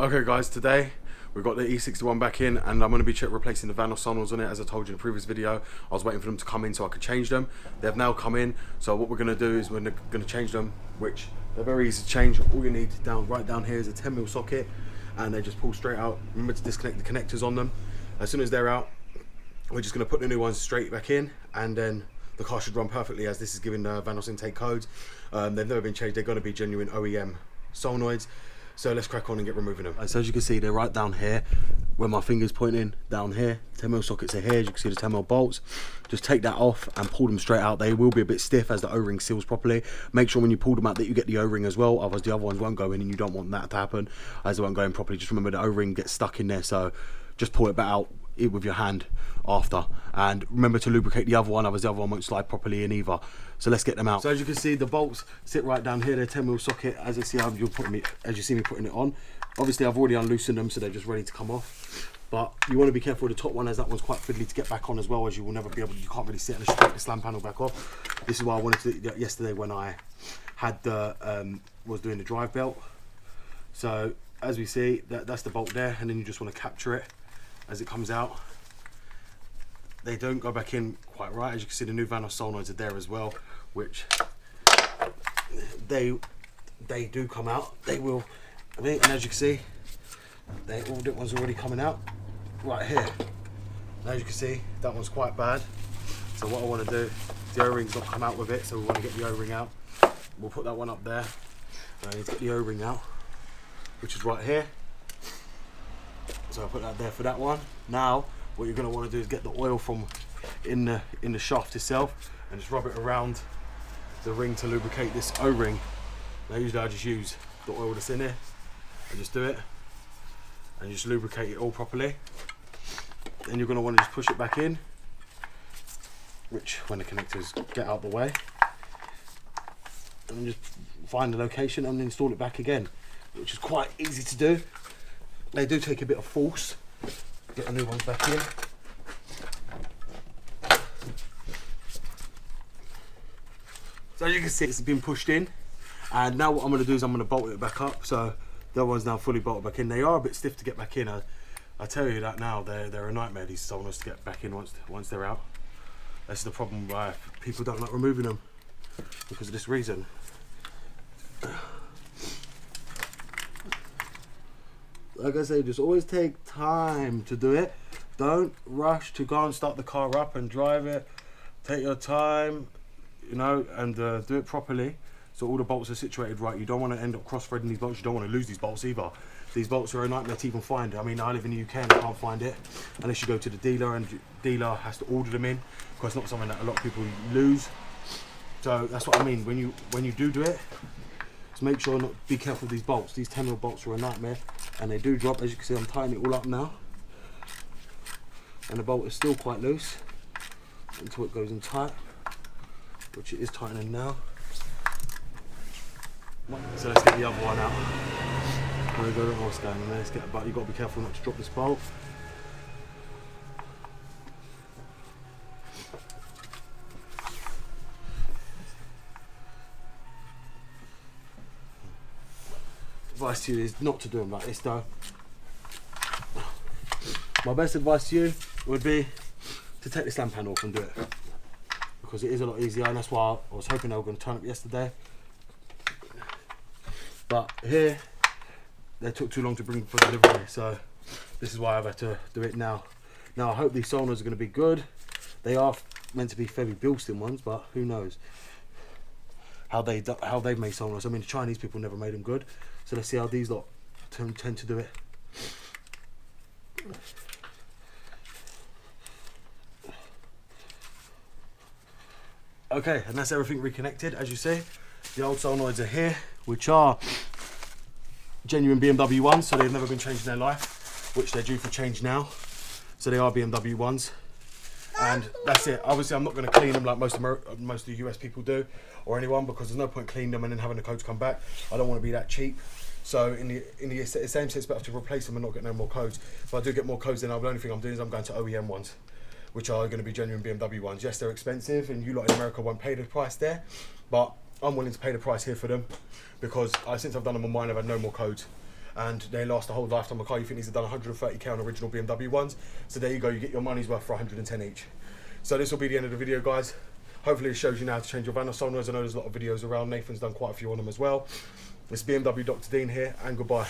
Okay guys, today we've got the E61 back in and I'm going to be replacing the Vanos Solenoids on it. As I told you in the previous video, I was waiting for them to come in so I could change them. They've now come in, so what we're going to do is we're going to change them, which they're very easy to change. All you need right down here is a 10mm socket and they just pull straight out. Remember to disconnect the connectors on them. As soon as they're out, we're just going to put the new ones straight back in, and then the car should run perfectly, as this is giving Vanos intake codes. They've never been changed. They're going to be genuine OEM solenoids. So let's crack on and get removing them. So as you can see, they're right down here where my finger's pointing, down here. 10mm sockets are here. As you can see, the 10mm bolts. Just take that off and pull them straight out. They will be a bit stiff as the O-ring seals properly. Make sure when you pull them out that you get the O-ring as well, otherwise the other ones won't go in, and you don't want that to happen as they won't go in properly. Just remember the O-ring gets stuck in there, so just pull it back out with your hand after, and remember to lubricate the other one, otherwise the other one won't slide properly in either. So let's get them out. So as you can see, the bolts sit right down here. They're 10mm socket, as you see how you see me putting it on. Obviously I've already unloosened them, so they're just ready to come off, but you want to be careful with the top one, as that one's quite fiddly to get back on, as well as you will never be able to, you can't really sit and straight the slam panel back off. This is why I wanted to do that yesterday when I had the was doing the drive belt. So as we see, that's the bolt there, and then you just want to capture it as it comes out. They don't go back in quite right. As you can see, the new Vanos Solenoids are there as well, which they do come out. They will, and as you can see, all the ones already coming out right here. And as you can see, that one's quite bad. So what I want to do, the O-ring's not come out with it, so we want to get the O-ring out. We'll put that one up there. I need to get the O-ring out, which is right here. So I'll put that there for that one. Now what you're going to want to do is get the oil from in the shaft itself and just rub it around the ring to lubricate this O-ring. Now usually I just use the oil that's in here and just do it and just lubricate it all properly. Then you're going to want to just push it back in, which when the connectors get out the way, and just find the location and install it back again, which is quite easy to do. They do take a bit of force. Get the new ones back in. So as you can see, it's been pushed in, and now what I'm going to do is I'm going to bolt it back up. So the other one's now fully bolted back in. They are a bit stiff to get back in. I tell you that now, they're a nightmare, these solenoids, to get back in once they're out. That's the problem why people don't like removing them, because of this reason. Like I say, just always take time to do it. Don't rush to go and start the car up and drive it. Take your time, you know, and do it properly so all the bolts are situated right. You don't want to end up cross-threading these bolts. You don't want to lose these bolts either. These bolts are a nightmare to even find. I mean, I live in the UK and I can't find it unless you go to the dealer, and the dealer has to order them in, because it's not something that a lot of people lose. So that's what I mean. When you do it, make sure be careful with these bolts. These 10mm bolts are a nightmare, and they do drop. As you can see, I'm tightening it all up now, and the bolt is still quite loose until it goes in tight, which it is tightening now. So let's get the other one out. I don't know what's going on there. Let's get it back. You've got to be careful not to drop this bolt. Advice to you is not to do them like this though. My best advice to you would be to take the slam panel off and do it, because it is a lot easier, and that's why I was hoping they were going to turn up yesterday, but here they took too long to bring for delivery, so this is why I've had to do it now. Now I hope these solenoids are going to be good. They are meant to be FEBI BILSTEIN ones, but who knows how they've made solenoids. I mean, the Chinese people never made them good. So let's see how these lot tend to do it. Okay, and that's everything reconnected. As you see, the old solenoids are here, which are genuine BMW ones, so they've never been changed in their life, which they're due for change now. So they are BMW ones. And that's it. Obviously I'm not going to clean them like most of the US people do, or anyone, because there's no point cleaning them and then having the codes come back. I don't want to be that cheap. So in the same sense, it's better to replace them and not get no more codes. If I do get more codes, then the only thing I'm doing is I'm going to OEM ones, which are going to be genuine BMW ones. Yes, they're expensive, and you lot in America won't pay the price there, but I'm willing to pay the price here for them, because since I've done them on mine, I've had no more codes. and they last the whole lifetime of a car. You think these have done 130k on original BMW ones, so there you go, you get your money's worth for 110 each. So this will be the end of the video, guys. Hopefully it shows you now how to change your Vanos solenoids. I know there's a lot of videos around. Nathan's done quite a few on them as well. It's BMW Dr. Dean here, and goodbye.